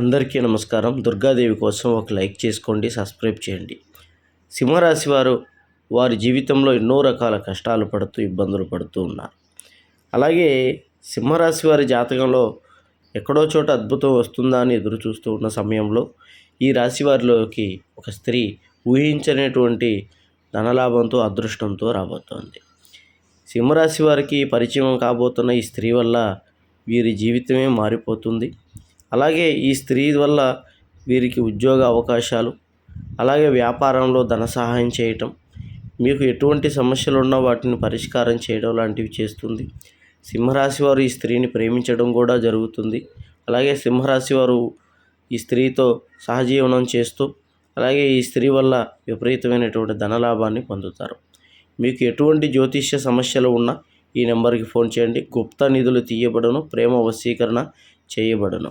అందరికీ నమస్కారం. దుర్గాదేవి కోసం ఒక లైక్ చేసుకోండి, సబ్స్క్రైబ్ చేయండి. సింహరాశి వారు వారి జీవితంలో ఎన్నో రకాల కష్టాలు పడుతూ ఇబ్బందులు పడుతూ ఉన్నారు. అలాగే సింహరాశి వారి జాతకంలో ఎక్కడో చోట అద్భుతం వస్తుందా అని ఎదురు చూస్తూ ఉన్న సమయంలో ఈ రాశి వారిలోకి ఒక స్త్రీ ఊహించనేటువంటి ధనలాభంతో అదృష్టంతో రాబోతోంది. సింహరాశి వారికి పరిచయం కాబోతున్న ఈ స్త్రీ వల్ల వీరి జీవితమే మారిపోతుంది. అలాగే ఈ స్త్రీ వల్ల వీరికి ఉద్యోగ అవకాశాలు, అలాగే వ్యాపారంలో ధన సహాయం చేయటం, మీకు ఎటువంటి సమస్యలు ఉన్నా వాటిని పరిష్కారం చేయడం లాంటివి చేస్తుంది. సింహరాశి వారు ఈ స్త్రీని ప్రేమించడం కూడా జరుగుతుంది. అలాగే సింహరాశి వారు ఈ స్త్రీతో సహజీవనం చేస్తూ అలాగే ఈ స్త్రీ వల్ల విపరీతమైనటువంటి ధనలాభాన్ని పొందుతారు. మీకు ఎటువంటి జ్యోతిష్య సమస్యలు ఉన్నా ఈ నెంబర్కి ఫోన్ చేయండి. గుప్త నిధులు తీయబడును, ప్రేమ వశీకరణ చేయబడును.